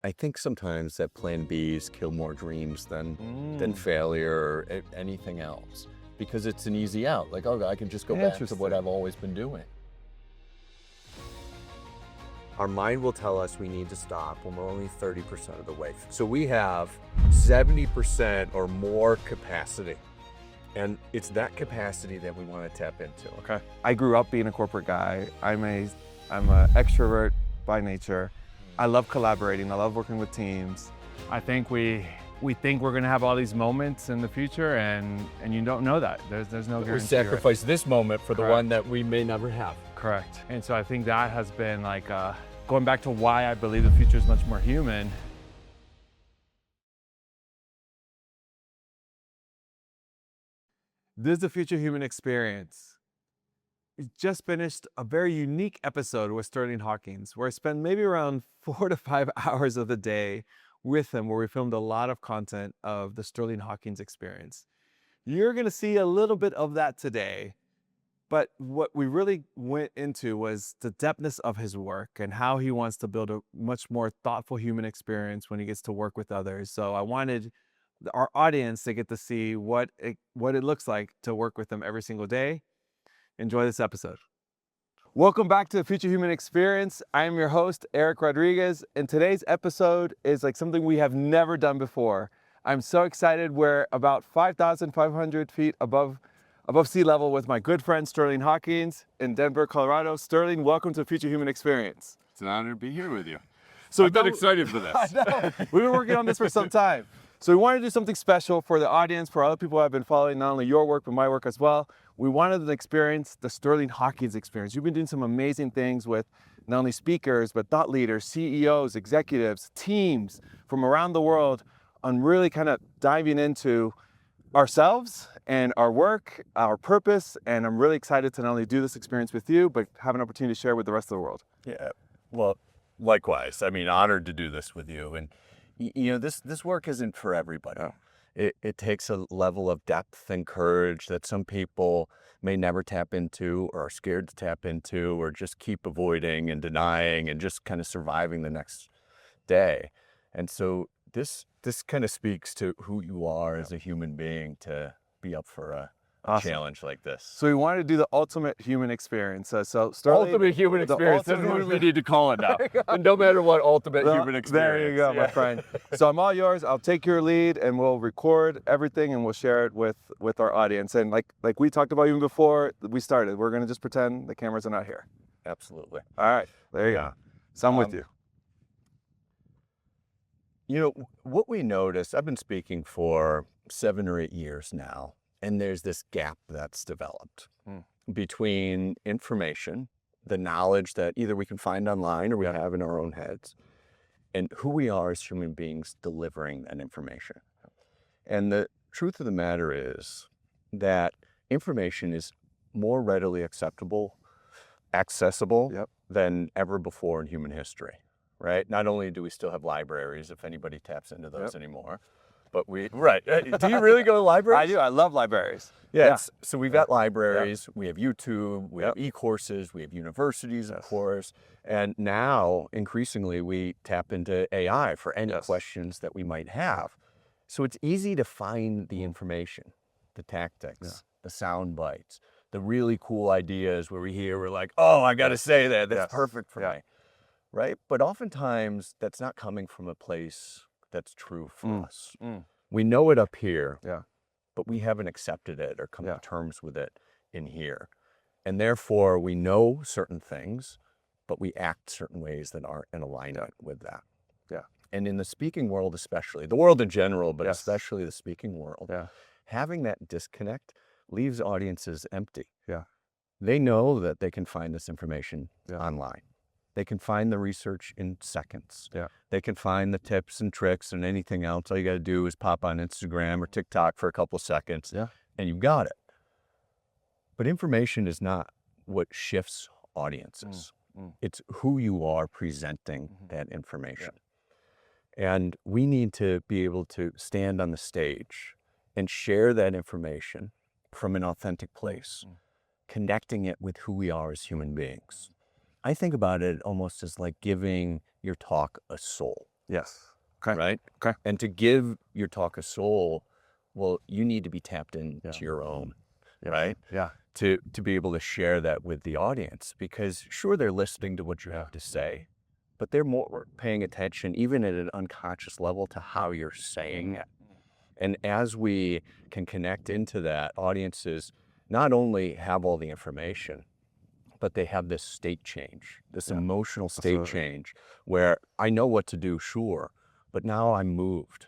I think sometimes that plan Bs kill more dreams than failure or anything else, because it's an easy out. Like, oh, I can just go back to what I've always been doing. Our mind will tell us we need to stop when we're only 30% of the way. So we have 70% or more capacity. And it's that capacity that we want to tap into. Okay. I grew up being a corporate guy. I'm an extrovert by nature. I love collaborating. I love working with teams. I think we think we're going to have all these moments in the future, and you don't know that. There's no guarantee. We sacrifice this moment for the Correct. one that we may never have. Correct. And so I think that has been like going back to why I believe the future is much more human. This is the Future Human Experience. We just finished a very unique episode with Sterling Hawkins, where I spent maybe around 4 to 5 hours of the day with him, where we filmed a lot of content of the Sterling Hawkins experience. You're going to see a little bit of that today, but what we really went into was the depthness of his work and how he wants to build a much more thoughtful human experience when he gets to work with others. So I wanted our audience to get to see what it looks like to work with them every single day. Enjoy this episode. Welcome back to the Future Human Experience. I am your host, Eric Rodriguez, and today's episode is like something we have never done before. I'm so excited. We're about 5,500 feet above sea level with my good friend Sterling Hawkins in Denver, Colorado. Sterling, welcome to the Future Human Experience. It's an honor to be here with you. So I've been excited for this. I know. We've been working on this for some time. So we wanted to do something special for the audience, for other people who have been following not only your work, but my work as well. We wanted to experience the Sterling Hawkins experience. You've been doing some amazing things with not only speakers, but thought leaders, CEOs, executives, teams from around the world on really kind of diving into ourselves and our work, our purpose. And I'm really excited to not only do this experience with you, but have an opportunity to share with the rest of the world. Yeah, well, likewise. I mean, honored to do this with you. And you know, this work isn't for everybody. Yeah. It takes a level of depth and courage that some people may never tap into, or are scared to tap into, or just keep avoiding and denying and just kind of surviving the next day. And so this kind of speaks to who you are as a human being to be up for a challenge like this. So we wanted to do the ultimate human experience. So Sterling, Ultimate human experience. That's what we need to call it now. And no matter what, ultimate human experience. There you go, my friend. So I'm all yours. I'll take your lead, and we'll record everything, and we'll share it with our audience. And like we talked about even before we started, we're going to just pretend the cameras are not here. Absolutely. All right. There you go. So I'm with you. You know, what we notice, I've been speaking for 7 or 8 years now, and there's this gap that's developed between information, the knowledge that either we can find online or we have in our own heads, and who we are as human beings delivering that information. And the truth of the matter is that information is more readily accessible than ever before in human history, right? Not only do we still have libraries, if anybody taps into those anymore, but right. Do you really go to libraries? I do. I love libraries. Yeah. So we've got libraries, we have YouTube, we have e-courses, we have universities, of course. And now, increasingly, we tap into AI for any questions that we might have. So it's easy to find the information, the tactics, the sound bites, the really cool ideas where we're like, oh, I got to say that. That's perfect for me. Right? But oftentimes, that's not coming from a place that's true for us. We know it up here, but we haven't accepted it or come to terms with it in here. And therefore, we know certain things, but we act certain ways that aren't in alignment with that. Yeah. And in the speaking world especially, the world in general, but especially the speaking world, having that disconnect leaves audiences empty. Yeah. They know that they can find this information online. They can find the research in seconds. Yeah. They can find the tips and tricks and anything else. All you got to do is pop on Instagram or TikTok for a couple of seconds, and you've got it. But information is not what shifts audiences. It's who you are presenting that information. And we need to be able to stand on the stage and share that information from an authentic place, connecting it with who we are as human beings. I think about it almost as like giving your talk a soul. Yes. Okay. right? Okay. And to give your talk a soul, well, you need to be tapped into your own, right? Yeah. To be able to share that with the audience, because sure, they're listening to what you have to say, but they're more paying attention, even at an unconscious level, to how you're saying it. And as we can connect into that, audiences not only have all the information, but they have this state change, this emotional state change, where I know what to do, sure, but now I'm moved,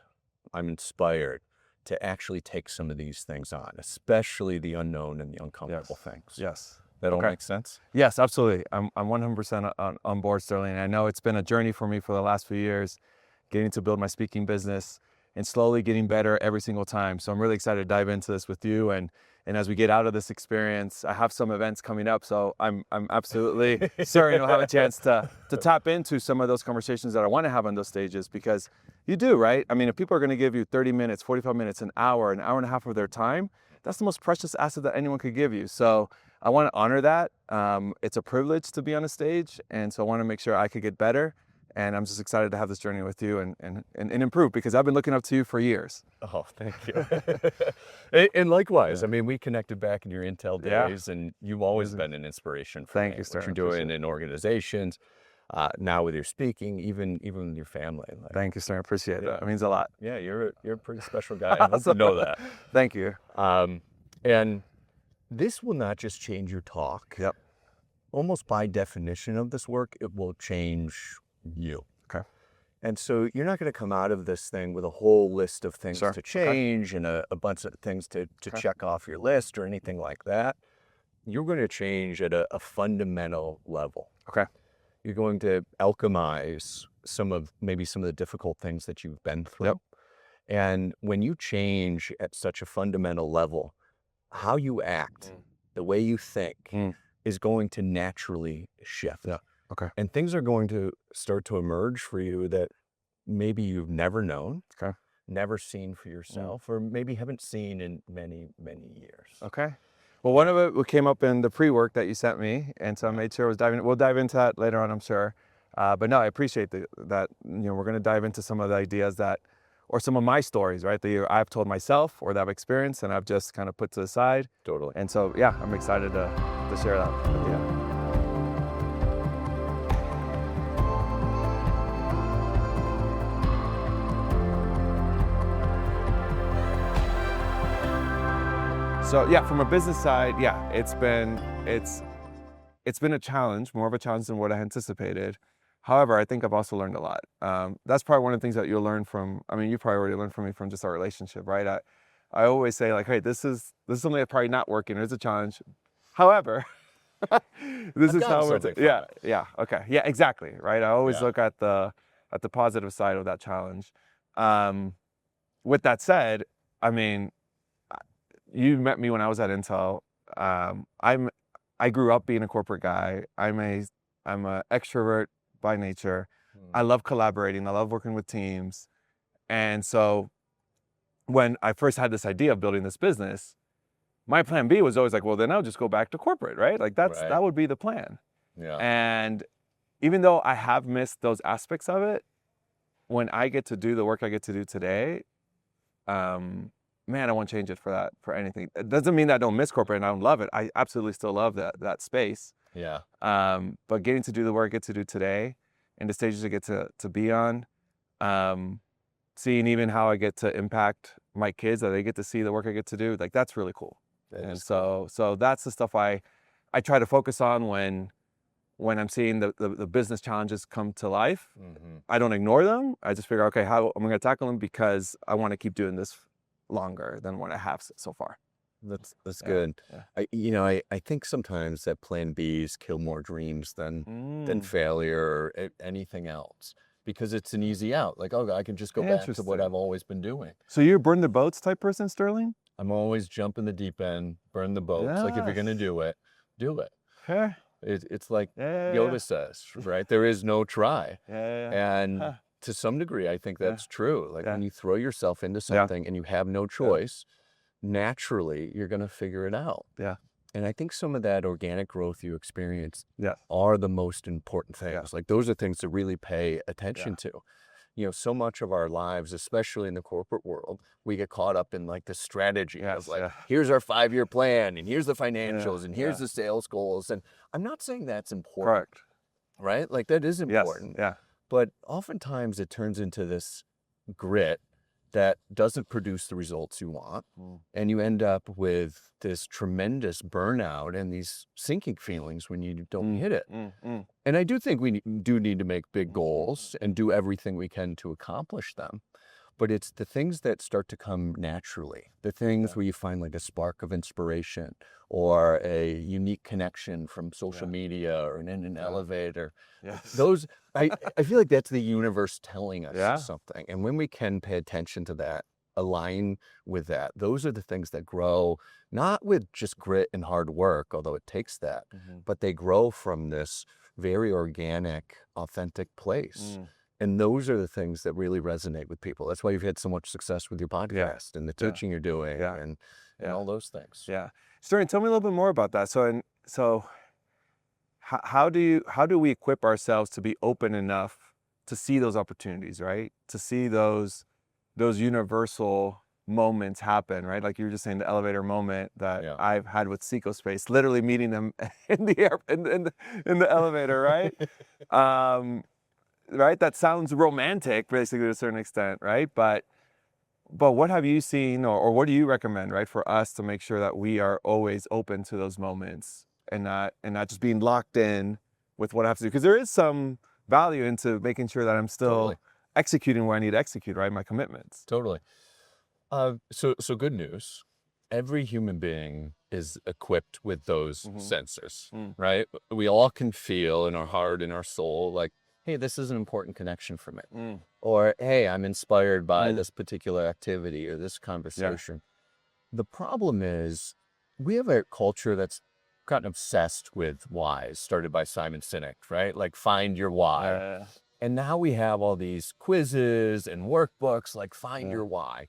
I'm inspired to actually take some of these things on, especially the unknown and the uncomfortable things. Yes. That all makes sense? Yes, absolutely. I'm 100% on board, Sterling. I know it's been a journey for me for the last few years, getting to build my speaking business and slowly getting better every single time. So I'm really excited to dive into this with you. And as we get out of this experience, I have some events coming up. So I'm absolutely certain you'll have a chance to tap into some of those conversations that I want to have on those stages, because you do, right? I mean, if people are going to give you 30 minutes, 45 minutes, an hour and a half of their time, that's the most precious asset that anyone could give you. So I want to honor that. It's a privilege to be on a stage. And so I want to make sure I could get better. And I'm just excited to have this journey with you and improve, because I've been looking up to you for years. Oh, thank you. And likewise, I mean, we connected back in your Intel days, and you've always been an inspiration for Thank me. you, sir. What you're doing in organizations, now with your speaking, even with your family. Like, Thank you, sir. I appreciate that. It means a lot. yeah, you're a pretty special guy. I hope you know that. Thank you. And this will not just change your talk. Yep. Almost by definition of this work, it will change you. Okay. And so you're not going to come out of this thing with a whole list of things Sure. to change and a bunch of things to check off your list or anything like that. You're going to change at a fundamental level. Okay. You're going to alchemize maybe some of the difficult things that you've been through. Yep. And when you change at such a fundamental level, how you act, the way you think is going to naturally shift. Yeah. Okay. And things are going to start to emerge for you that maybe you've never known, never seen for yourself, or maybe haven't seen in many, many years. Okay. Well, one of it came up in the pre-work that you sent me, and so I made sure we'll dive into that later on, I'm sure. But no, I appreciate that, we're going to dive into some of the ideas or some of my stories, right, that I've told myself or that I've experienced and I've just kind of put to the side. Totally. And so, yeah, I'm excited to share that with you. So yeah, from a business side, yeah, it's been a challenge, more of a challenge than what I anticipated. However, I think I've also learned a lot. That's probably one of the things that you'll learn from. I mean, you probably already learned from me from just our relationship, right? I always say like, hey, this is something that's probably not working. It's a challenge. However, this is how it's. Yeah, okay, yeah, exactly, right. I always look at the positive side of that challenge. With that said, I mean, you met me when I was at Intel. I grew up being a corporate guy. I'm a extrovert by nature. I love collaborating. I love working with teams. And so when I first had this idea of building this business, my plan B was always like, well, then I'll just go back to corporate, right? Like that would be the plan. Yeah. And even though I have missed those aspects of it, when I get to do the work I get to do today, man, I won't change it for anything. It doesn't mean that I don't miss corporate and I don't love it. I absolutely still love that space. Yeah. But getting to do the work I get to do today and the stages I get to be on, seeing even how I get to impact my kids, that they get to see the work I get to do, like that's really cool. So that's the stuff I try to focus on when I'm seeing the business challenges come to life. Mm-hmm. I don't ignore them. I just figure, okay, how am I going to tackle them, because I want to keep doing this longer than what I have so far. That's good. Yeah. I think sometimes that plan Bs kill more dreams than failure or anything else, because it's an easy out. Like, oh, I can just go back to what I've always been doing. So you're burn the boats type person, Sterling? I'm always jumping the deep end, burn the boats. Like if you're gonna do it, do it. Okay. It's like Yoda says, right? There is no try. And to some degree, I think that's true. Like when you throw yourself into something and you have no choice, naturally you're going to figure it out. Yeah. And I think some of that organic growth you experience are the most important things. Like those are things to really pay attention to. so much of our lives, especially in the corporate world, we get caught up in like the strategy of like, here's our 5-year plan, and here's the financials, and here's the sales goals. And I'm not saying that's important. Correct. Right? Like that is important. Yes. Yeah. But oftentimes it turns into this grit that doesn't produce the results you want. And you end up with this tremendous burnout and these sinking feelings when you don't hit it. And I do think we do need to make big goals and do everything we can to accomplish them. But it's the things that start to come naturally, the things where you find like a spark of inspiration or a unique connection from social media or in an elevator. Those, I feel like that's the universe telling us something. And when we can pay attention to that, align with that, those are the things that grow, not with just grit and hard work, although it takes that, but they grow from this very organic, authentic place. And those are the things that really resonate with people. That's why you've had so much success with your podcast and the teaching you're doing and all those things. Yeah. Sterling, tell me a little bit more about that. So how do we equip ourselves to be open enough to see those opportunities, right? To see those universal moments happen, right? Like you were just saying, the elevator moment that I've had with Seco Space, literally meeting them in the elevator, right? Right? That sounds romantic, basically, to a certain extent, right? But what have you seen, or what do you recommend, right, for us to make sure that we are always open to those moments and not just being locked in with what I have to do? Because there is some value into making sure that I'm still executing where I need to execute, right? My commitments. Totally. So good news. Every human being is equipped with those sensors, right? We all can feel in our heart, in our soul, like, hey, this is an important connection for me. Or, hey, I'm inspired by this particular activity or this conversation. The problem is we have a culture that's gotten obsessed with whys, started by Simon Sinek, right? Like find your why. And now we have all these quizzes and workbooks like find your why.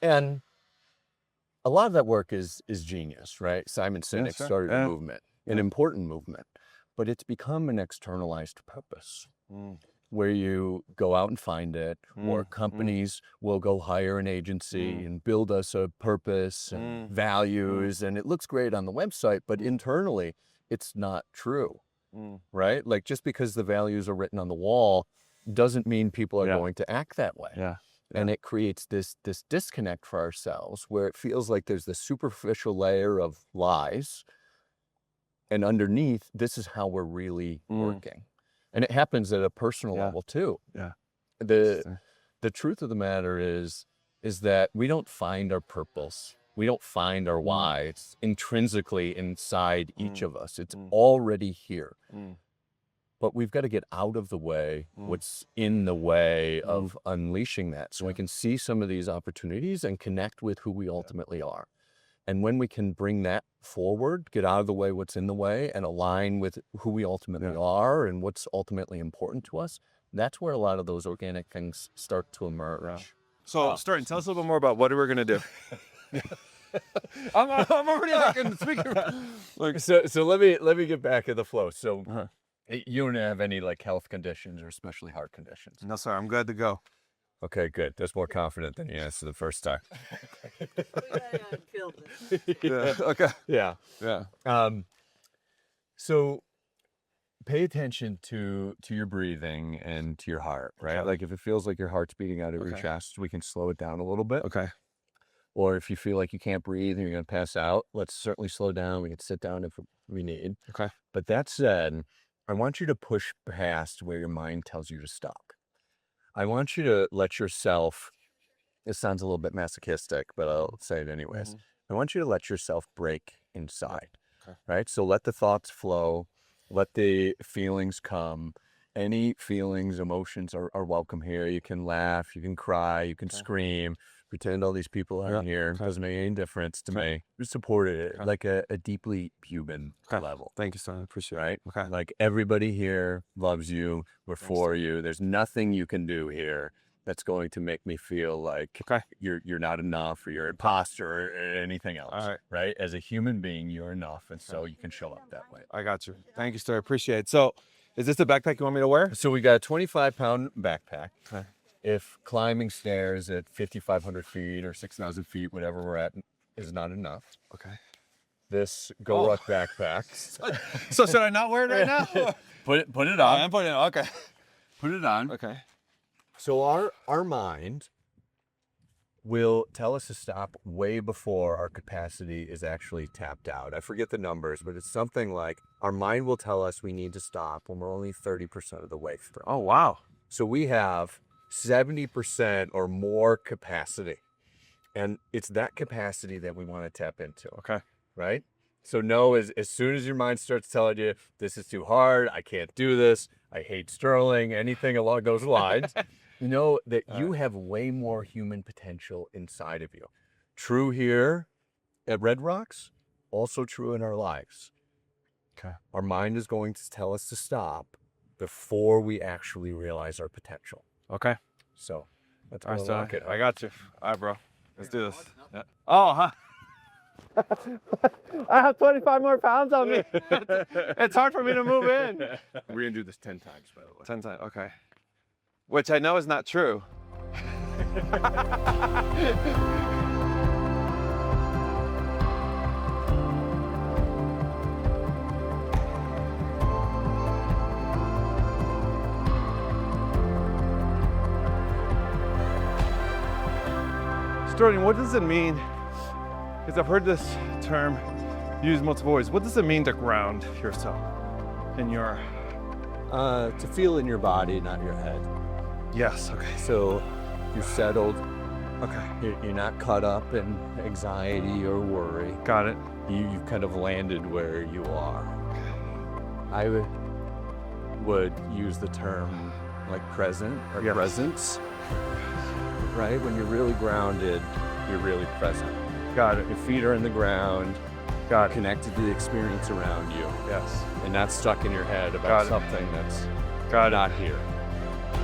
And a lot of that work is genius, right? Simon Sinek started a movement, an important movement. But it's become an externalized purpose where you go out and find it, or companies will go hire an agency and build us a purpose and values, and it looks great on the website, but internally it's not true, right? Like just because the values are written on the wall doesn't mean people are going to act that way. And it creates this disconnect for ourselves where it feels like there's this superficial layer of lies. And underneath, this is how we're really working. And it happens at a personal level too. The truth of the matter is that we don't find our purpose. We don't find our why. It's intrinsically inside each of us. It's already here. But we've got to get out of the way, what's in the way of unleashing that. So we can see some of these opportunities and connect with who we ultimately are. And when we can bring that forward, get out of the way what's in the way and align with who we ultimately are and what's ultimately important to us, that's where a lot of those organic things start to emerge. So, Sterling, tell us a little bit more about what we're going to do. I'm already speaking. So let me get back to the flow. So you don't have any like health conditions or especially heart conditions? No, sir. I'm good to go. Okay, good. That's more confident than you answered the first time. Okay. Yeah. So pay attention to your breathing and to your heart, right? Like if it feels like your heart's beating out of your chest, we can slow it down a little bit. Okay. Or if you feel like you can't breathe and you're going to pass out, let's certainly slow down. We can sit down if we need. Okay. But that said, I want you to push past where your mind tells you to stop. I want you to let yourself, it sounds a little bit masochistic, but I'll say it anyways. I want you to let yourself break inside, right? So let the thoughts flow, let the feelings come. Any feelings, emotions are welcome here. You can laugh, you can cry, you can scream, pretend all these people aren't here. It doesn't make any difference to me. You supported it like a deeply human level. Thank you, son. I appreciate it. Right? Okay. Like everybody here loves you. We're for you. There's nothing you can do here that's going to make me feel like you're not enough or you're an imposter or anything else. All right. Right? As a human being, you're enough. And so you can show up that way. I got you. Thank you, sir. Appreciate it. So Is this the backpack you want me to wear? So we got a 25-pound backpack. Okay. If climbing stairs at 5,500 feet or 6,000 feet, whatever we're at, is not enough, Okay. this Goruck backpack. So should I not wear it right now? Put it on. I'm putting it on. Okay. Put it on. Okay. So our mind will tell us to stop way before our capacity is actually tapped out. I forget the numbers, but it's something like our mind will tell us we need to stop when we're only 30% of the way through. Oh, wow. So we have 70% or more capacity. And it's that capacity that we want to tap into. Okay. Right? So know as soon as your mind starts telling you, this is too hard, I can't do this, I hate Sterling, anything along those lines, you know that you have way more human potential inside of you. True here at Red Rocks, also true in our lives. Okay. Our mind is going to tell us to stop before we actually realize our potential. Okay. So let's All right, so lock it. I got you. All right, bro. Let's do this. Yeah. Oh, huh. I have 25 more pounds on me. It's hard for me to move in. We're going to do this 10 times, by the way. 10 times, okay. Which I know is not true. Sterling, what does it mean? Because I've heard this term used multiple ways. What does it mean to ground yourself in your... To feel in your body, not your head. Yes, okay. So you're settled. Okay. You're not caught up in anxiety or worry. Got it. You've kind of landed where you are. I would use the term like present or Yes. presence, right? When you're really grounded, you're really present. Got it. Your feet are in the ground, Got it. connected to the experience around you, Yes. and not stuck in your head Got about it. something that's Got it. not here.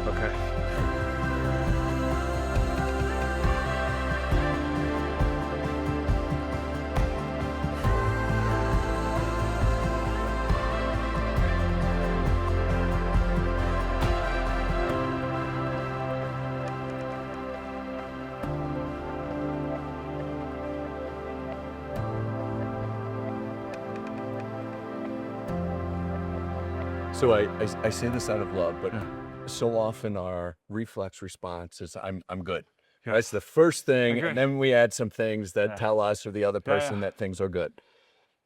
Okay. So I say this out of love, but Yeah. so often our reflex response is I'm good. Yeah. That's the first thing, Agree. and then we add some things that Yeah. tell us or the other Yeah, person yeah. that things are good.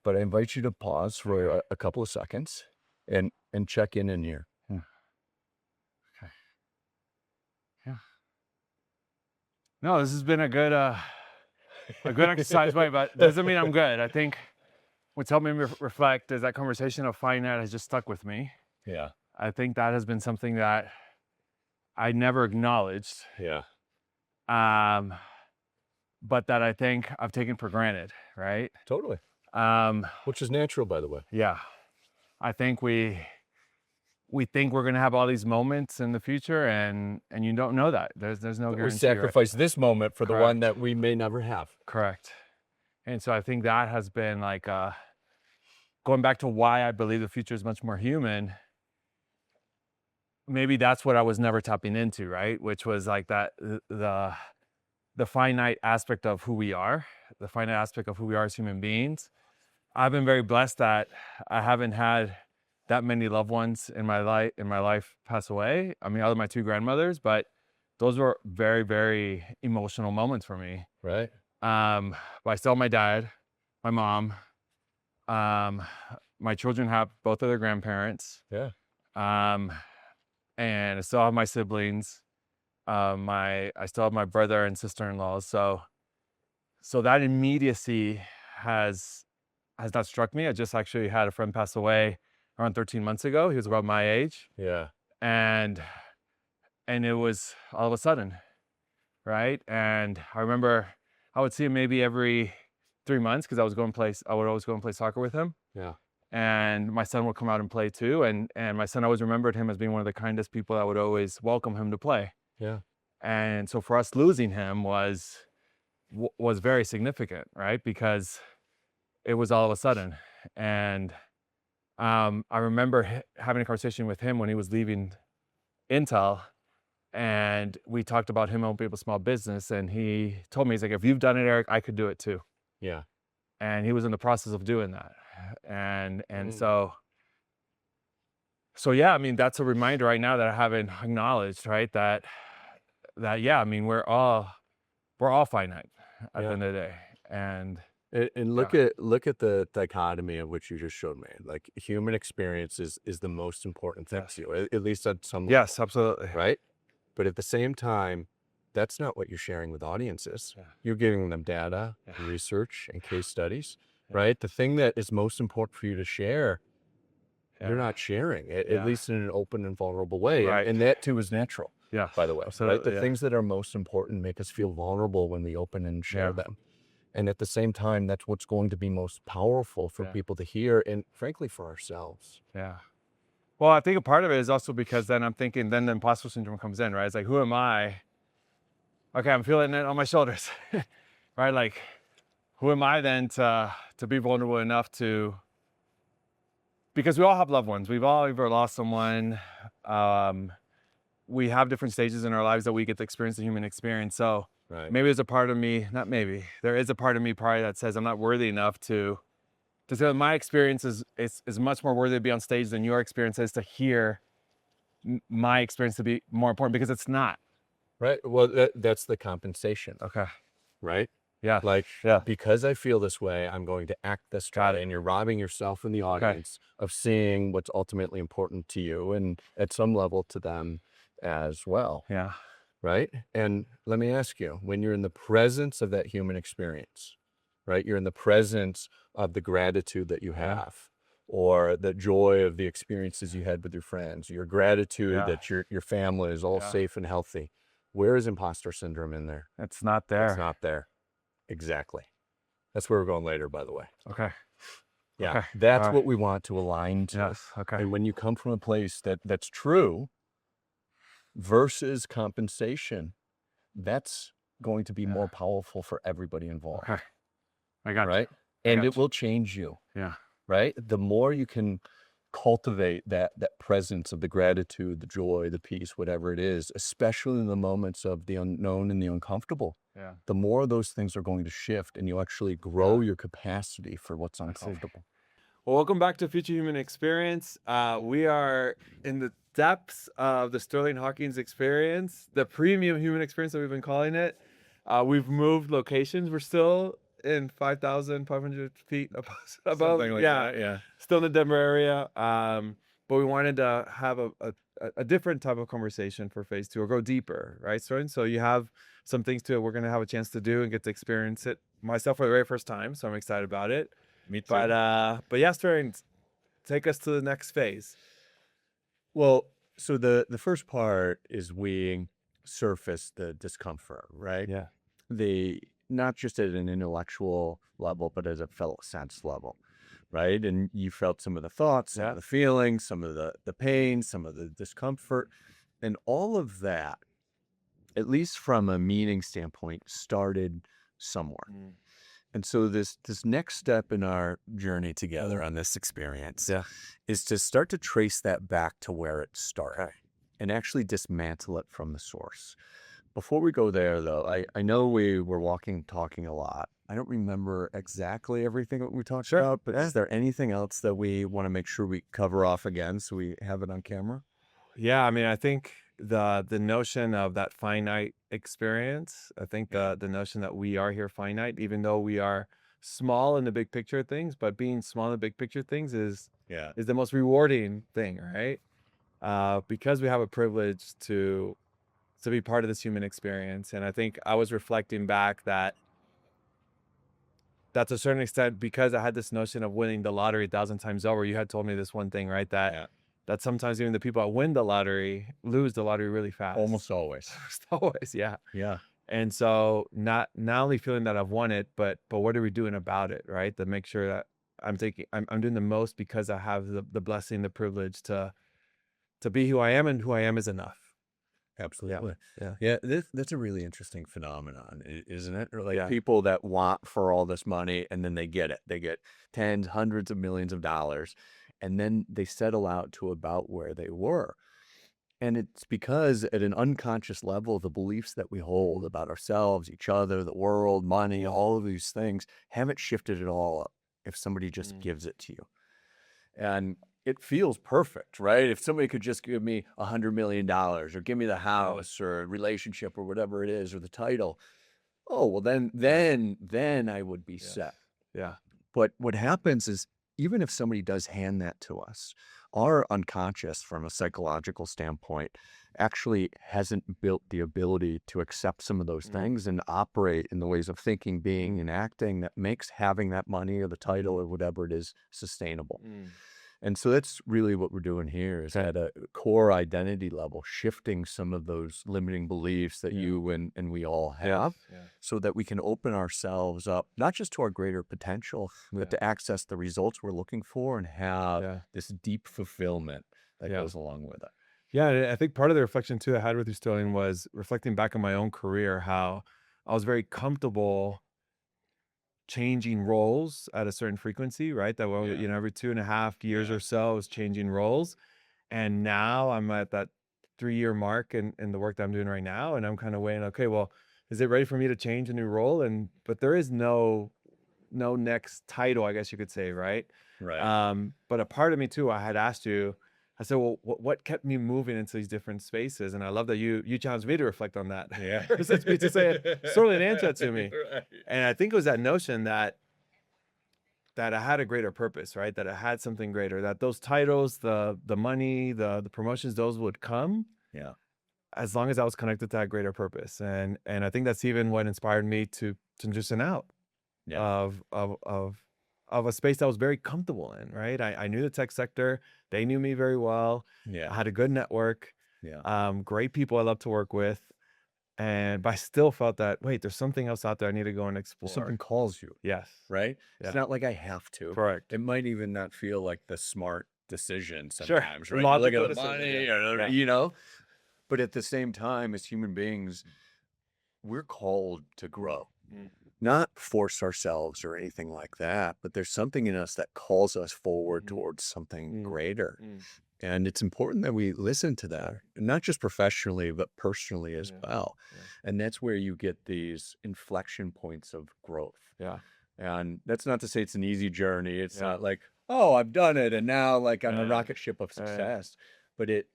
But I invite you to pause for a couple of seconds and check in here. Okay. Yeah. No, this has been a good exercise, but doesn't mean I'm good. I think what's helped me reflect is that conversation of finite has just stuck with me. Yeah, I think that has been something that I never acknowledged, yeah, but that I think I've taken for granted, right? totally. Which is natural, by the way. Yeah. I think we think we're gonna have all these moments in the future, and you don't know that. There's no guarantee. We right? sacrifice this moment for the Correct. one that we may never have. Correct. And so I think that has been like going back to why I believe the future is much more human. Maybe that's what I was never tapping into, right? Which was like that the finite aspect of who we are, the finite aspect of who we are as human beings. I've been very blessed that I haven't had that many loved ones in my life pass away. I mean, other than my two grandmothers, but those were very, very emotional moments for me. Right. But I still have my dad, my mom. My children have both of their grandparents. Yeah. And I still have my siblings. I still have my brother and sister-in-laws. So that immediacy has not struck me. I just actually had a friend pass away around 13 months ago. He was about my age. Yeah. And it was all of a sudden, right? And I remember I would see him maybe every 3 months because I would always go and play soccer with him. Yeah. And my son would come out and play too. And my son always remembered him as being one of the kindest people that would always welcome him to play. Yeah. And so for us, losing him was very significant, right? Because it was all of a sudden. And I remember having a conversation with him when he was leaving Intel, and we talked about him opening up a small business, and he told me, he's like, if you've done it, Eric, I could do it too. Yeah. And he was in the process of doing that. And so yeah, I mean, that's a reminder right now that I haven't acknowledged, right? That yeah, I mean, we're all finite at the end of the day. And look at the dichotomy of which you just showed me. Like, human experience is the most important thing to you, at least at some level, yes, absolutely. right? But at the same time, that's not what you're sharing with audiences. Yeah. You're giving them data, research, and case studies, right? The thing that is most important for you to share, you're not sharing, at least in an open and vulnerable way. Right. And that too is natural, Yeah, by the way. absolutely, Right? The things that are most important make us feel vulnerable when we open and share them. And at the same time, that's what's going to be most powerful for people to hear, and frankly, for ourselves. Yeah. Well, I think a part of it is also because then I'm thinking, then the imposter syndrome comes in, right? It's like, who am I? Okay, I'm feeling it on my shoulders, right? Like, who am I then to be vulnerable enough to, because we all have loved ones. We've all either lost someone. We have different stages in our lives that we get to experience the human experience. So maybe there's a part of me, not maybe, there is a part of me probably that says I'm not worthy enough to say my experience is much more worthy to be on stage than your experience is to hear my experience to be more important, because it's not. Right. Well, that's the compensation. Okay. Right. Yeah. Like, because I feel this way, I'm going to act this way. And you're robbing yourself and the audience of seeing what's ultimately important to you, and at some level to them as well. Yeah. Right. And let me ask you, when you're in the presence of that human experience, right, you're in the presence of the gratitude that you have, or the joy of the experiences you had with your friends, your gratitude that your family is all safe and healthy. Where is imposter syndrome in there? It's not there. It's not there. Exactly. That's where we're going later, by the way. Okay. Yeah. Okay. That's what we want to align to. Yes. Okay. And when you come from a place that's true versus compensation, that's going to be more powerful for everybody involved. Okay. I got right? you. And it will change you. Yeah. Right? The more you can cultivate that presence of the gratitude, the joy, the peace, whatever it is, especially in the moments of the unknown and the uncomfortable, the more those things are going to shift, and you actually grow your capacity for what's uncomfortable. Well, welcome back to Future Human Experience. We are in the depths of the Sterling Hawkins experience, the premium human experience that we've been calling it. We've moved locations. We're still in 5,500 feet above. Something like that, Still in the Denver area. But we wanted to have a different type of conversation for phase 2, or go deeper, right, Sterling? So you have some things to it we're going to have a chance to do and get to experience it myself for the very first time. So I'm excited about it. Me too. But yeah, Sterling, take us to the next phase. Well, so the first part is we surface the discomfort, right? Yeah. Not just at an intellectual level, but as a felt sense level, right? And you felt some of the thoughts, some of the feelings, some of the pain, some of the discomfort, and all of that, at least from a meaning standpoint, started somewhere. And so this next step in our journey together on this experience is to start to trace that back to where it started and actually dismantle it from the source. Before we go there, though, I know we were talking a lot. I don't remember exactly everything that we talked about, but is there anything else that we want to make sure we cover off again so we have it on camera? Yeah, I mean, I think the notion of that finite experience, I think the notion that we are here finite, even though we are small in the big picture of things, but being small in the big picture of things is the most rewarding thing, right? Because we have a privilege to be part of this human experience. And I think I was reflecting back that to a certain extent, because I had this notion of winning the lottery 1,000 times over, you had told me this one thing, right? That sometimes even the people that win the lottery lose the lottery really fast. Almost always. Always, yeah. Yeah. And so not only feeling that I've won it, but what are we doing about it, right? To make sure that I'm doing the most, because I have the blessing, the privilege to be who I am, and who I am is enough. Absolutely. Yeah. That's a really interesting phenomenon, isn't it? Or like people that want for all this money, and then they get it. They get tens, hundreds of millions of dollars. and then they settle out to about where they were. And it's because at an unconscious level, the beliefs that we hold about ourselves, each other, the world, money, all of these things haven't shifted at all if somebody just gives it to you. And it feels perfect, right? If somebody could just give me $100 million or give me the house or a relationship or whatever it is or the title, oh, well, then I would be set. Yeah. But what happens is even if somebody does hand that to us, our unconscious from a psychological standpoint actually hasn't built the ability to accept some of those things and operate in the ways of thinking, being, and acting that makes having that money or the title or whatever it is sustainable. And so that's really what we're doing here is at a core identity level, shifting some of those limiting beliefs that you and we all have so that we can open ourselves up, not just to our greater potential, but to access the results we're looking for and have this deep fulfillment that goes along with it. Yeah, I think part of the reflection too I had with you, Sterling, was reflecting back on my own career, how I was very comfortable changing roles at a certain frequency, right? That every 2.5 years or so I was changing roles. And now I'm at that 3-year mark in the work that I'm doing right now. And I'm kind of weighing, okay, well, is it ready for me to change a new role? But there is no next title, I guess you could say, right? Right. But a part of me too, I had asked you, I said, well, what kept me moving into these different spaces? And I love that you challenged me to reflect on that. Yeah. to say, Sterling, answer that to me. Right. And I think it was that notion that I had a greater purpose, right? That I had something greater, that those titles, the money, the promotions, those would come. Yeah. As long as I was connected to that greater purpose. And I think that's even what inspired me to transition out of a space that I was very comfortable in, right? I knew the tech sector. They knew me very well. Yeah. I had a good network. Yeah. Great people I love to work with. But I still felt that, wait, there's something else out there I need to go and explore. Something calls you. Yes. Right? Yeah. It's not like I have to. Correct. It might even not feel like the smart decision Sure. sometimes, right? Logical Look at the decision, money, or, Yeah. you know? But at the same time, as human beings, we're called to grow. Not force ourselves or anything like that, but there's something in us that calls us forward towards something greater. And it's important that we listen to that, not just professionally, but personally as well. And that's where you get these inflection points of growth. Yeah. And that's not to say it's an easy journey. It's not like, oh, I've done it and now like I'm a rocket ship of success. But it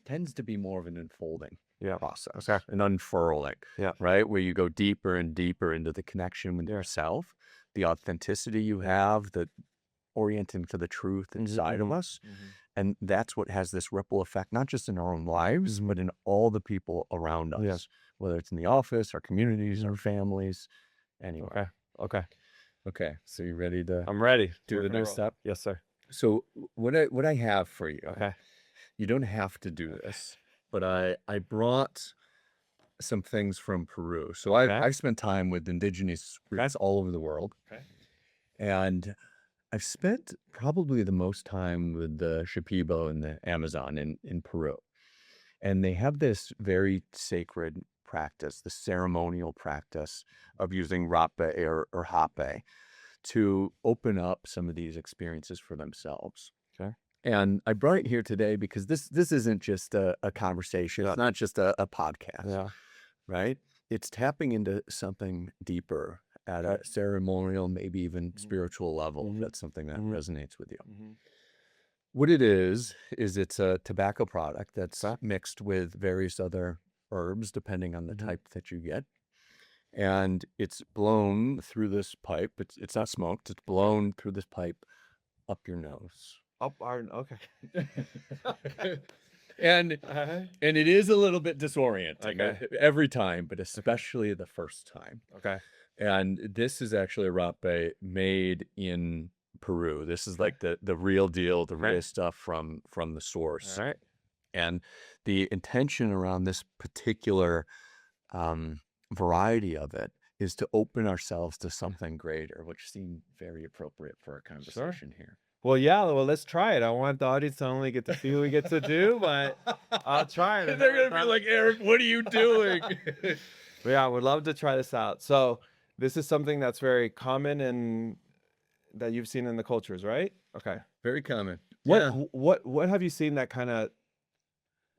tends to be more of an unfolding process, an unfurling, right? Where you go deeper and deeper into the connection with yourself, the authenticity you have, the orienting to the truth inside of us. And that's what has this ripple effect, not just in our own lives, but in all the people around us, whether it's in the office, our communities, our families, anywhere. Okay. So you ready to I'm ready. do the next step? Yes, sir. So what I have for you, you don't have to do this, but I brought some things from Peru. So I've spent time with indigenous groups all over the world. And I've spent probably the most time with the Shipibo in the Amazon in Peru. And they have this very sacred practice, the ceremonial practice of using Rapé or Rapé to open up some of these experiences for themselves. And I brought it here today because this isn't just a conversation. It's not just a podcast, right? It's tapping into something deeper at a ceremonial, maybe even spiritual level. That's something that resonates with you. What it is it's a tobacco product that's mixed with various other herbs, depending on the type that you get. And it's blown through this pipe. It's not smoked. It's blown through this pipe up your nose. And it is a little bit disorienting every time, but especially the first time. And this is actually a rapé made in Peru. This is like the real deal, the real stuff from the source. And the intention around this particular variety of it is to open ourselves to something greater, which seemed very appropriate for our conversation here. Well, let's try it. I want the audience to only get to see what we get to do, but I'll try it. They're going to be like, Eric, what are you doing? But I would love to try this out. So this is something that's very common and that you've seen in the cultures, right? Very common. What have you seen that kind of,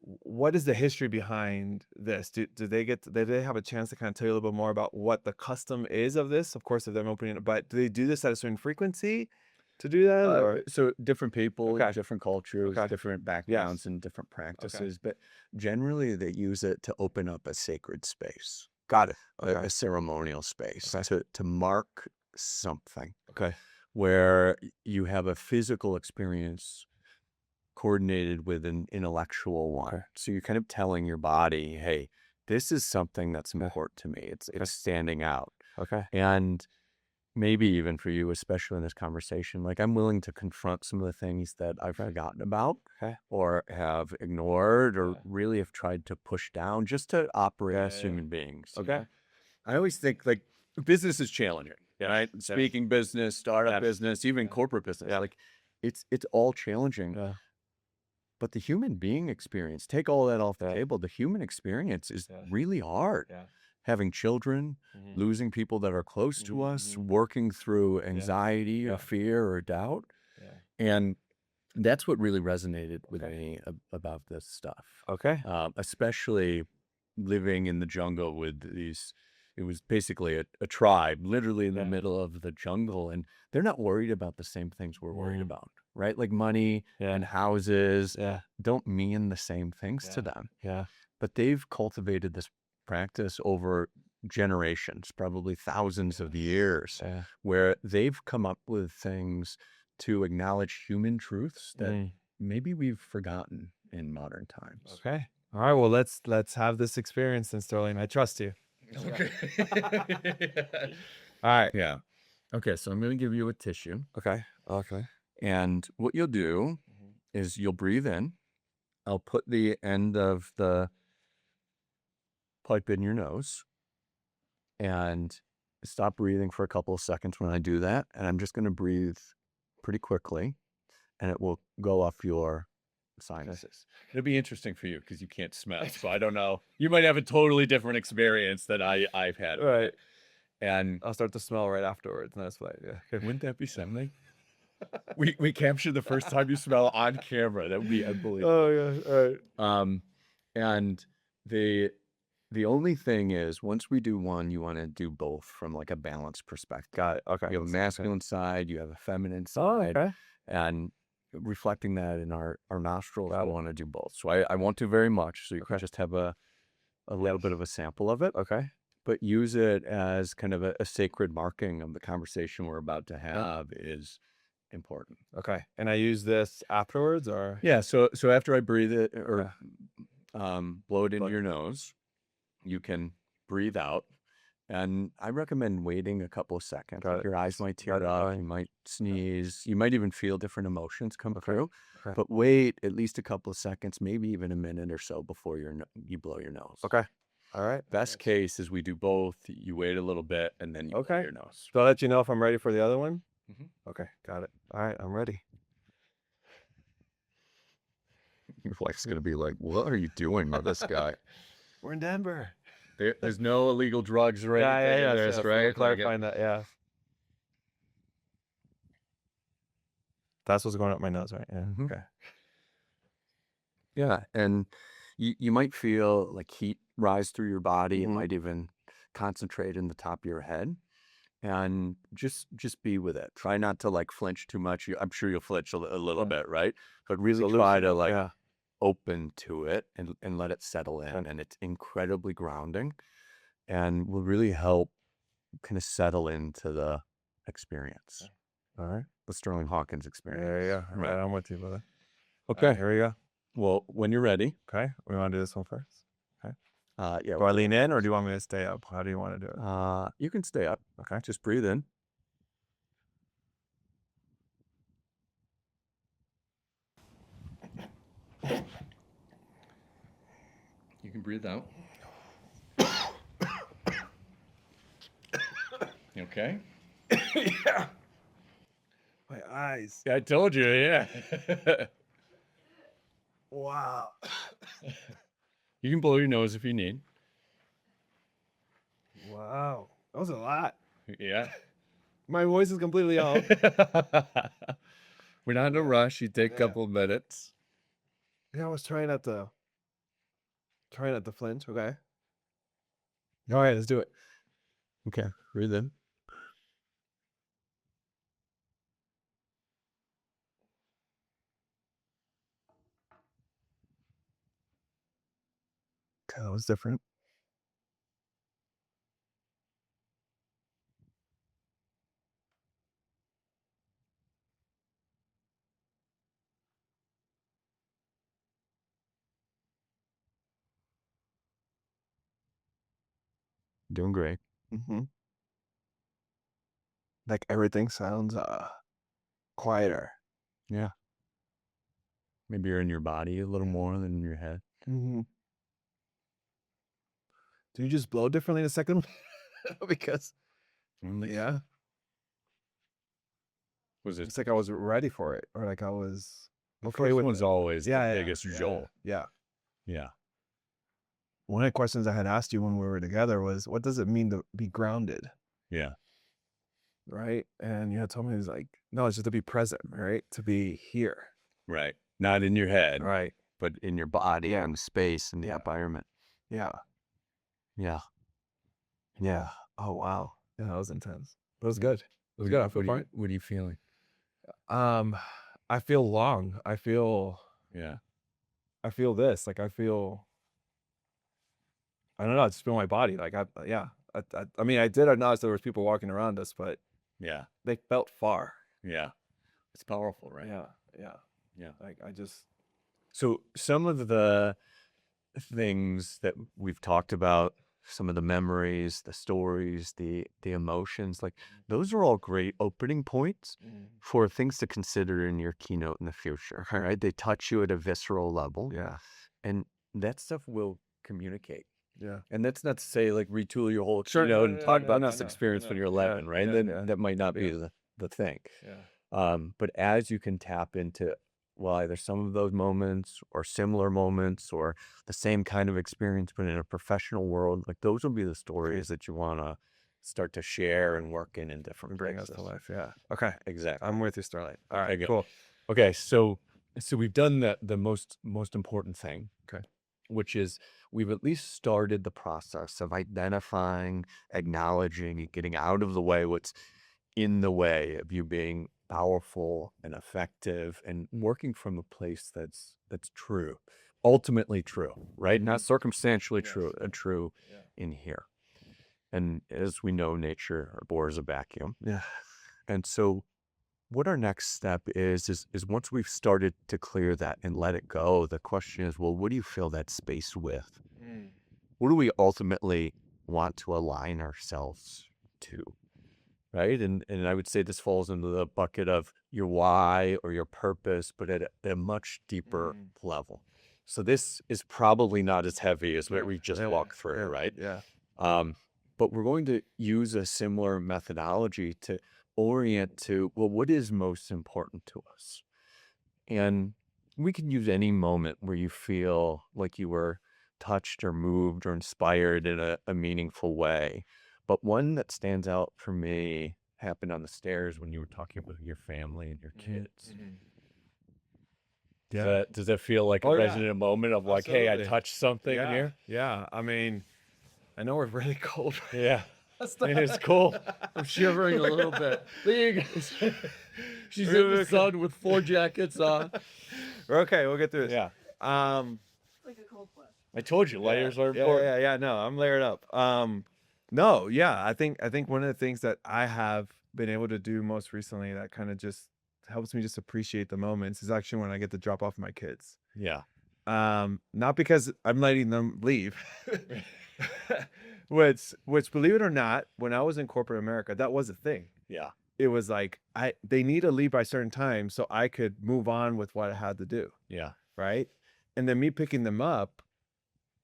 what is the history behind this? Do they have a chance to kind of tell you a little bit more about what the custom is of this? Of course, if they're opening it, but do they do this at a certain frequency to do that? Or So different people, Okay. different cultures, Okay. different backgrounds, and different practices. But generally, they use it to open up a sacred space, got it. a ceremonial space, Okay. to mark something Okay. where you have a physical experience coordinated with an intellectual one. Okay. So you're kind of telling your body, hey, this is something that's important to me. It's standing out. Okay. And maybe even for you, especially in this conversation, like I'm willing to confront some of the things that I've forgotten about or have ignored or really have tried to push down just to operate as human beings. Okay. know? I always think like business is challenging, right? Speaking business, startup business, even corporate business, like it's all challenging. But the human being experience, take all that off the table. The human experience is really hard. Having children, losing people that are close to us, working through anxiety or fear or doubt. And that's what really resonated with me about this stuff. Okay. Especially living in the jungle with these, it was basically a tribe, literally in the middle of the jungle. And they're not worried about the same things we're worried about, right? Like money and houses don't mean the same things to them. But they've cultivated this practice over generations, probably thousands of years, where they've come up with things to acknowledge human truths that maybe we've forgotten in modern times. Okay. All right. Well, let's have this experience then, Sterling. I trust you. Okay. All right. Yeah. Okay. So I'm going to give you a tissue. Okay. Okay. And what you'll do is you'll breathe in. I'll put the end of the pipe in your nose and stop breathing for a couple of seconds when I do that. And I'm just going to breathe pretty quickly and it will go off your sinuses. It'll be interesting for you because you can't smell. So I don't know. You might have a totally different experience than I've had. Right. And I'll start to smell right afterwards. And that's why. Yeah. wouldn't that be something? we captured the first time you smell on camera. That would be unbelievable. Oh yeah. All right. And the only thing is, once we do one, you want to do both from like a balanced perspective. Got it. Okay. You have a masculine side, you have a feminine side. Okay. And reflecting that in our nostrils, I want to do both. So I won't do very much. So you can just have a little bit of a sample of it. Okay. But use it as kind of a sacred marking of the conversation we're about to have is important. Okay. And I use this afterwards or? Yeah. So after I breathe it or blow it into your nose, you can breathe out. And I recommend waiting a couple of seconds. Your eyes might tear up, you might sneeze, you might even feel different emotions come through. But wait at least a couple of seconds, maybe even a minute or so before you blow your nose. Okay. All right. Best case is we do both. You wait a little bit and then you blow your nose. So I'll let you know if I'm ready for the other one. Okay. Got it. All right. I'm ready. Your wife's going to be like, what are you doing with this guy? We're in Denver. There's no illegal drugs or anything. Yeah. There's, right? Clarifying that. Yeah. That's what's going up my nose, right? Yeah. Okay. Yeah. And you might feel like heat rise through your body. It might even concentrate in the top of your head. And just be with it. Try not to like flinch too much. I'm sure you'll flinch a little bit, right? But really try to like open to it and let it settle in. And it's incredibly grounding and will really help kind of settle into the experience. All right. The Sterling Hawkins experience. Yeah. Right. I'm with you, brother. Okay. Here we go. Well, when you're ready. Okay. We want to do this one first. Okay. Yeah. Do I lean in or do you want me to stay up? How do you want to do it? You can stay up. Okay. Just breathe in. You can breathe out. Okay. Yeah. My eyes. I told you, yeah. Wow. You can blow your nose if you need. Wow. That was a lot. Yeah. My voice is completely off. We're not in a rush. You take a Yeah. couple of minutes. Yeah, I was trying not to flinch. Okay. All right, let's do it. Okay, breathe in. Okay, that was different. Doing great. Mm-hmm. Like everything sounds quieter. Yeah. Maybe you're in your body a little more than in your head. Mm-hmm. Do you just blow differently in the second one? Because yeah, Was it? it's like I was ready for it, or like I was The okay first with one's it. always Yeah, the yeah, biggest yeah, jolt. Yeah. Yeah. One of the questions I had asked you when we were together was, what does it mean to be grounded? Yeah. Right. And you had told me, it's like, no, it's just to be present, right? To be here. Right. Not in your head, Right. but in your body and space and the Yeah. environment. Yeah. Yeah. Yeah. Oh, wow. Yeah, that was intense. It was good. It was good. I feel fine. What are you feeling? I feel long. I feel this. Like I don't know. I just feel my body. Like I mean, I did acknowledge there was people walking around us, but Yeah. they felt far. Yeah. It's powerful, right? Yeah. Yeah. Yeah. Like I just. So some of the things that we've talked about, some of the memories, the stories, the emotions, like those are all great opening points for things to consider in your keynote in the future. All right. They touch you at a visceral level. Yeah. And that stuff will communicate. Yeah. And that's not to say like retool your whole Sure, keynote no, and no, talk no, about no, this no, experience no. when you're Yeah, 11, right? yeah, then yeah. that might not be Yeah. the thing. Yeah. But as you can tap into, well, either some of those moments or similar moments or the same kind of experience, but in a professional world, like those will be the stories that you want to start to share and work in different Bring places. us to life. Yeah. Okay. Exactly. I'm with you, Sterling. All Okay, right. good. Cool. Okay, so we've done the most important thing. Okay. Which is we've at least started the process of identifying, acknowledging, and getting out of the way what's in the way of you being powerful and effective and working from a place that's true, ultimately true, right? Not circumstantially true, true in here. And as we know, nature abhors a vacuum. Yeah. And so what our next step is once we've started to clear that and let it go, the question is, well, what do you fill that space with? What do we ultimately want to align ourselves to? Right. And I would say this falls into the bucket of your why or your purpose, but at a much deeper level. So this is probably not as heavy as what we just walked through, right? Yeah. But we're going to use a similar methodology to orient to, well, what is most important to us? And we can use any moment where you feel like you were touched or moved or inspired in a meaningful way. But one that stands out for me happened on the stairs when you were talking about your family and your kids. Yeah. Does that feel like a resonant moment of like, hey, I touched something here? Yeah. I mean, I know we're really cold. Yeah. It is cool. I'm shivering a little bit. There you go. She's in the sun with 4 jackets on. We're okay. We'll get through this. Yeah. Like a cold flash. I told you layers are important. Yeah. No, I'm layered up. No, yeah. I think one of the things that I have been able to do most recently that kind of just helps me just appreciate the moments is actually when I get to drop off my kids. Yeah. Not because I'm letting them leave. Which believe it or not, when I was in corporate America, that was a thing. Yeah. It was like they need to leave by a certain time so I could move on with what I had to do. Yeah. Right. And then me picking them up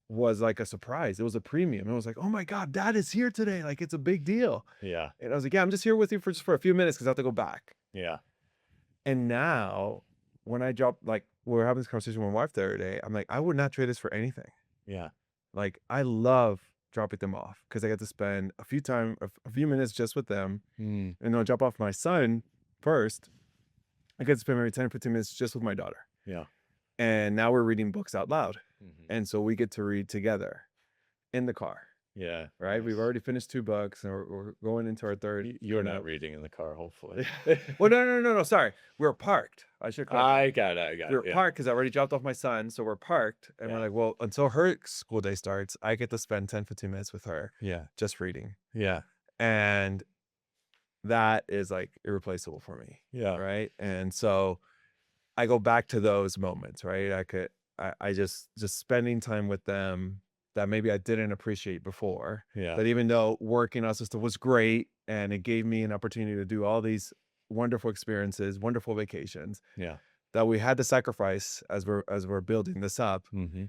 was like a surprise. It was a premium. It was like, oh my God, Dad is here today. Like it's a big deal. Yeah. And I was like, yeah, I'm just here with you for a few minutes because I have to go back. Yeah. And now when I drop, like we were having this conversation with my wife the other day, I'm like, I would not trade this for anything. Yeah. Like I love dropping them off because I get to spend a few minutes just with them. And then I'll drop off my son first. I get to spend maybe 10, 15 minutes just with my daughter. Yeah. And now we're reading books out loud. Mhm. And so we get to read together in the car, Yeah. right? Nice. We've already finished 2 books and we're going into our third. You're not reading in the car, hopefully. Well, no. Sorry. We're parked. I should clarify. I got it. We were parked because I already dropped off my son. So we're parked. And we're like, well, until her school day starts, I get to spend 10, 15 minutes with her Yeah. just reading. Yeah. And that is like irreplaceable for me. Yeah. Right. And so I go back to those moments, right? I just spending time with them that maybe I didn't appreciate before. Yeah. That even though working on system was great and it gave me an opportunity to do all these wonderful experiences, wonderful vacations, Yeah. that we had to sacrifice as we're building this up. Mm-hmm.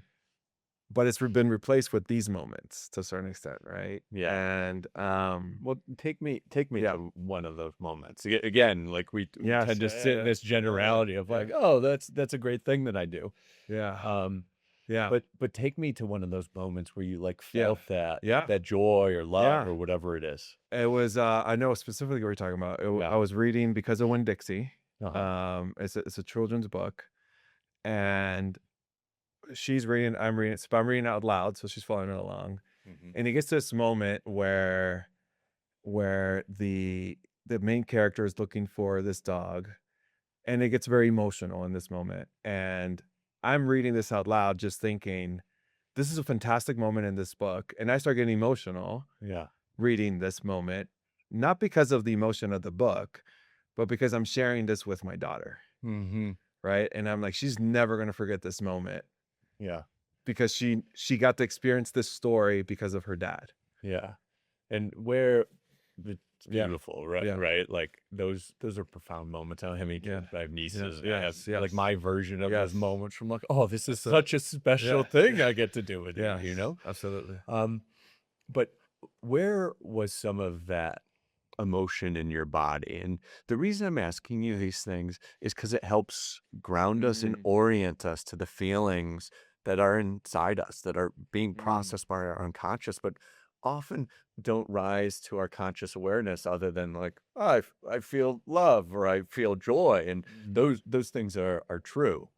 But it's been replaced with these moments to a certain extent, right? Yeah. And Well, take me Yeah. to one of those moments. Again, like we Yes, tend to yeah, sit in yeah, this generality of like, oh, that's a great thing that I do. yeah, yeah, But take me to one of those moments where you like Yeah. felt that Yeah. that joy or love Yeah. or whatever it is. it was. I know specifically what you're talking about. Yeah. I was reading Because of Winn-Dixie. Uh-huh. It's a children's book, and she's reading. I'm reading it, but I'm reading out loud, so she's following it along. Mhm. And it gets to this moment where the main character is looking for this dog, and it gets very emotional in this moment. And I'm reading this out loud, just thinking, this is a fantastic moment in this book. And I start getting emotional Yeah. reading this moment, not because of the emotion of the book, but because I'm sharing this with my daughter, Mm-hmm. right? And I'm like, she's never going to forget this moment Yeah. because she got to experience this story because of her dad. Yeah. And where it's Yeah. beautiful, right? Yeah. Right. Like those are profound moments. I don't have any kids, Yeah. but I have nieces. Yes. and I have, like my version of Yes. those moments from like, oh, this is So- such a special Yeah. thing I get to do with Yeah. you, you know? Absolutely. But where was some of that emotion in your body? And the reason I'm asking you these things is because it helps ground us and orient us to the feelings that are inside us, that are being processed by our unconscious, but often don't rise to our conscious awareness other than like, oh, I feel love or I feel joy. And those things are true,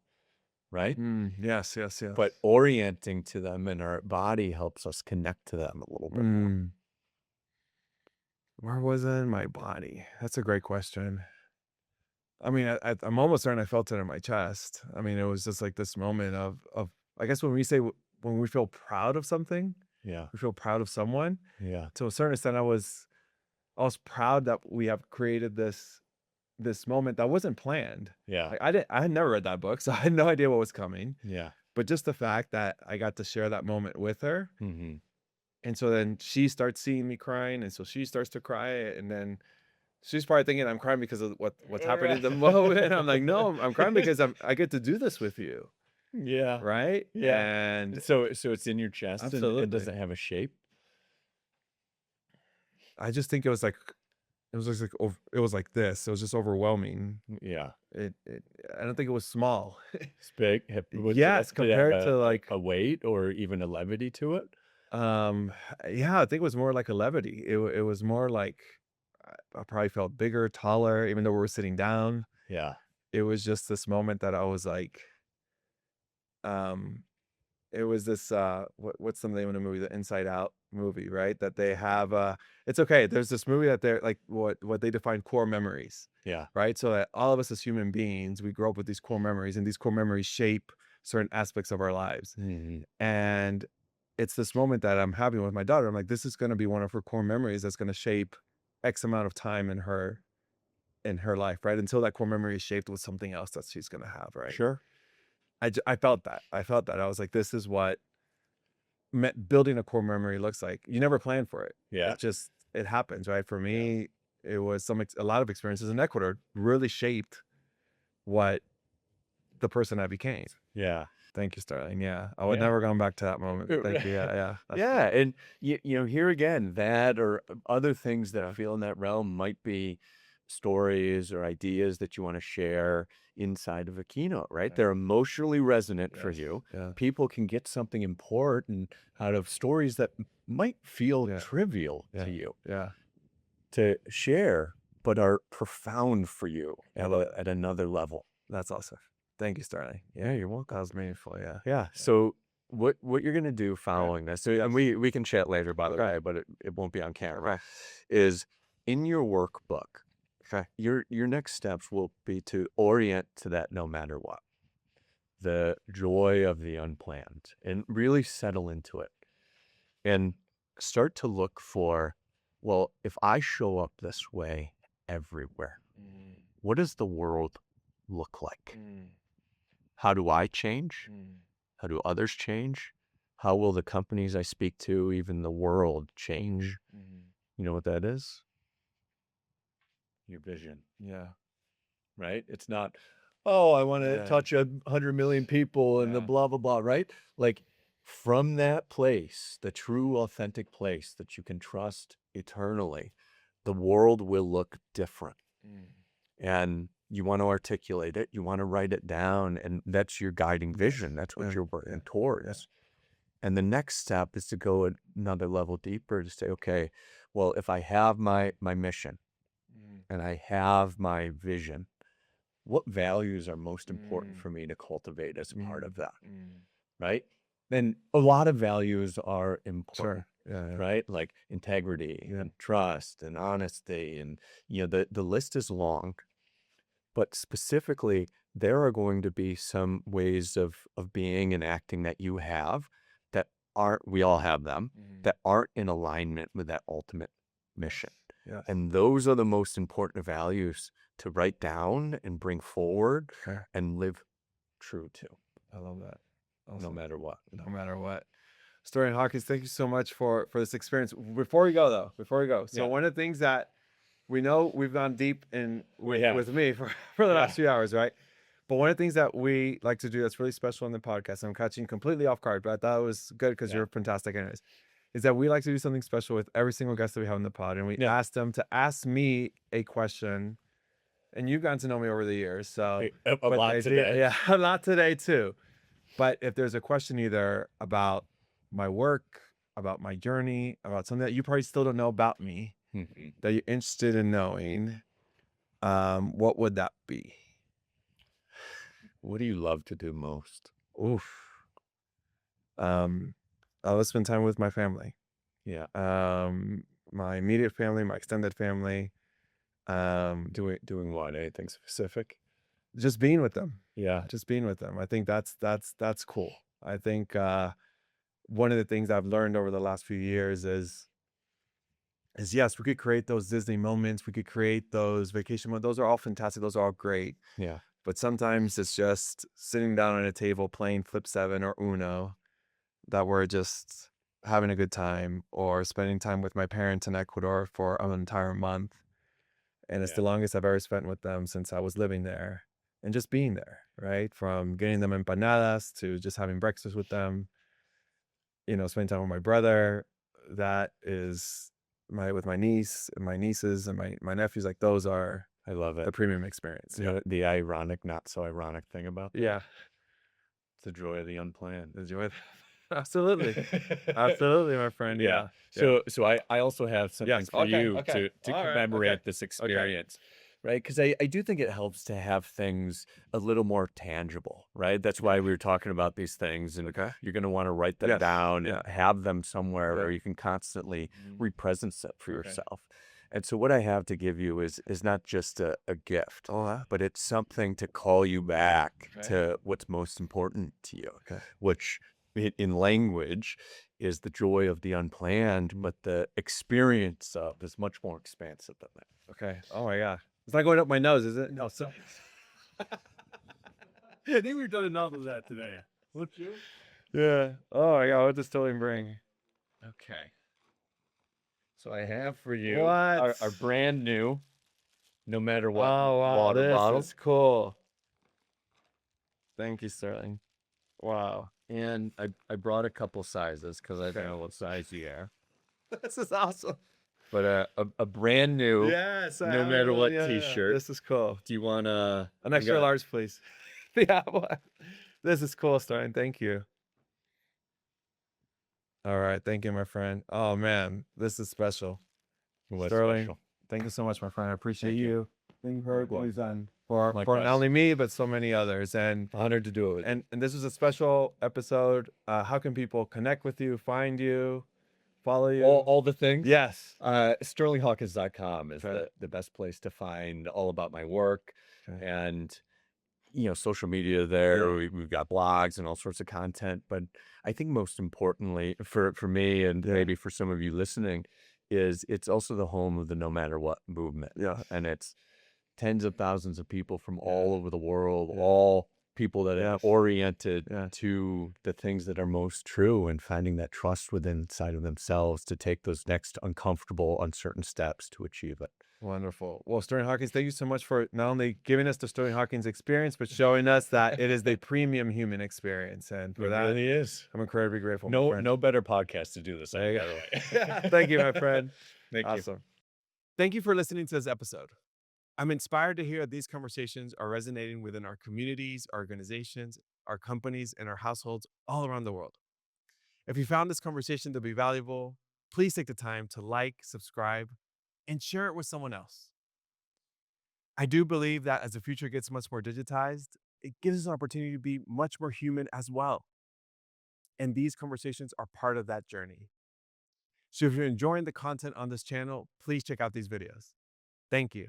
right? Yes. But orienting to them in our body helps us connect to them a little bit more. Where was it in my body? That's a great question. I mean, I'm almost certain I felt it in my chest. I mean, it was just like this moment of I guess when we feel proud of something, Yeah. we feel proud of someone. Yeah. To a certain extent, I was proud that we have created this moment that wasn't planned. Yeah. Like I had never read that book, so I had no idea what was coming. Yeah. But just the fact that I got to share that moment with her. Mm-hmm. And so then she starts seeing me crying, and so she starts to cry, and then she's probably thinking I'm crying because of what's happening in the moment. And I'm like, no, I'm crying because I get to do this with you, Yeah. right? Yeah. And So it's in your chest and Absolutely. it doesn't have a shape. I just think it was like this. It was just overwhelming. Yeah. I don't think it was small. It's big. Yes, Did it have compared to like a weight or even a levity to it. yeah, I think it was more like a levity. It was more like I probably felt bigger, taller, even though we were sitting down. Yeah. It was just this moment that I was like, it was this what's the name of the movie, the Inside Out movie, right? That they have it's okay. There's this movie that they're like what they define core memories, Yeah. right? So that all of us as human beings, we grow up with these core memories, and these core memories shape certain aspects of our lives. Mm-hmm. And it's this moment that I'm having with my daughter. I'm like, this is going to be one of her core memories that's going to shape X amount of time in her life, right? Until that core memory is shaped with something else that she's going to have, right? Sure. I felt that. I was like, this is what building a core memory looks like. You never plan for it. Yeah. It happens, right? For me, it was a lot of experiences in Ecuador really shaped what the person I became. Yeah. Thank you, Sterling. Yeah. I would Yeah. never gone back to that moment. Thank you. Yeah. Yeah. And you know, here again, that or other things that I feel in that realm might be stories or ideas that you want to share inside of a keynote, right? They're emotionally resonant for you. Yeah. People can get something important out of stories that might feel Yeah. trivial Yeah. to you. Yeah. To share but are profound for you at another level. That's awesome. Thank you, Sterling. Yeah, you're welcome. That was meaningful. Yeah. Yeah. So what you're gonna do following this, so, and we can chat later, by the way, but it won't be on camera, is in your workbook. Okay. Your next steps will be to orient to that no matter what. The joy of the unplanned, and really settle into it. And start to look for, well, if I show up this way everywhere, what does the world look like? How do I change? How do others change? How will the companies I speak to, even the world, change? You know what that is? Your vision. Yeah. Right? It's not, oh, I want to touch 100 million people and the blah, blah, blah, right? Like, from that place, the true, authentic place that you can trust eternally, the world will look different. And you want to articulate it, you want to write it down, and that's your guiding vision. That's what you're working towards. And the next step is to go another level deeper to say, okay, well, if I have my mission and I have my vision, what values are most important for me to cultivate as a part of that? Right? And a lot of values are important, right? Like integrity and trust and honesty. And, the list is long, but specifically, there are going to be some ways of being and acting that you have that aren't, we all have them, that aren't in alignment with that ultimate mission. And those are the most important values to write down and bring forward and live true to. I love that. No matter what. No matter what. Sterling Hawkins, thank you so much for this experience. Before we go, so one of the things that we know we've gone deep in with me for the last few hours, right? But one of the things that we like to do that's really special on the podcast, I'm catching completely off guard, but I thought it was good because you're fantastic anyways, is that we like to do something special with every single guest that we have on the pod. And we ask them to ask me a question. And you've gotten to know me over the years. So a lot today. Yeah, a lot today too. But if there's a question either about my work, about my journey, about something that you probably still don't know about me, that you're interested in knowing, what would that be? What do you love to do most? Oof. I love spend time with my family. Yeah. My immediate family, my extended family. Doing what? Anything specific? Just being with them. Yeah. Just being with them. I think that's cool. I think one of the things I've learned over the last few years is yes, we could create those Disney moments, we could create those vacation moments. Those are all fantastic. Those are all great. Yeah. But sometimes it's just sitting down at a table playing Flip 7 or Uno that we're just having a good time, or spending time with my parents in Ecuador for an entire month. And it's the longest I've ever spent with them since I was living there, and just being there, right? From getting them empanadas to just having breakfast with them, spending time with my brother. That is with my niece and my nieces and my nephews. Like, those are, I love it. a premium experience. The ironic, not so ironic thing about that. Yeah. It's the joy of the unplanned. The joy. Absolutely. Absolutely, my friend. Yeah. So I also have something for you okay. to All right, commemorate this experience, right? Because I do think it helps to have things a little more tangible, right? That's why we were talking about these things, and you're going to want to write them down and have them somewhere where you can constantly represent it for yourself. And so what I have to give you is not just a gift, but it's something to call you back to what's most important to you, which in language is the joy of the unplanned, but the experience of is much more expansive than that. Okay. Oh my God. It's not going up my nose, is it? No, so I think we've done enough of that today. Would you? Yeah. Oh my God. What does Sterling bring? okay. So I have for you What? our brand new, no matter what, Oh, wow. water This bottle. is cool. Thank you, Sterling. Wow. And I brought a couple sizes because I don't know what size you are. This is awesome. But a brand new, Yes. no matter what t-shirt. This is cool. Do you want to? An extra large, please. Yeah. What? This is cool, Sterling. Thank you. All right. Thank you, my friend. Oh, man. This is special. What's Sterling, special? Thank you so much, my friend. I appreciate Thank you. you. Thank you for what you've done for Likewise. not only me, but so many others. And Honored to do it with you. and this was a special episode. How can people connect with you, find you, follow you? All the things? Yes. SterlingHawkins.com is Okay. the best place to find all about my work. Okay. And, social media there. We've got blogs and all sorts of content. But I think most importantly for me and maybe for some of you listening is it's also the home of the no matter what movement. Yeah. And it's tens of thousands of people from all over the world, all people that are oriented to the things that are most true and finding that trust within inside of themselves to take those next uncomfortable, uncertain steps to achieve it. Wonderful. Well, Sterling Hawkins, thank you so much for not only giving us the Sterling Hawkins experience, but showing us that it is the premium human experience. And for that, really is. I'm incredibly grateful. my friend. No better podcast to do this. There you by go. the way. Thank you, my friend. Thank you. Awesome. Thank you for listening to this episode. I'm inspired to hear that these conversations are resonating within our communities, our organizations, our companies, and our households all around the world. If you found this conversation to be valuable, please take the time to like, subscribe, and share it with someone else. I do believe that as the future gets much more digitized, it gives us an opportunity to be much more human as well. And these conversations are part of that journey. So if you're enjoying the content on this channel, please check out these videos. Thank you.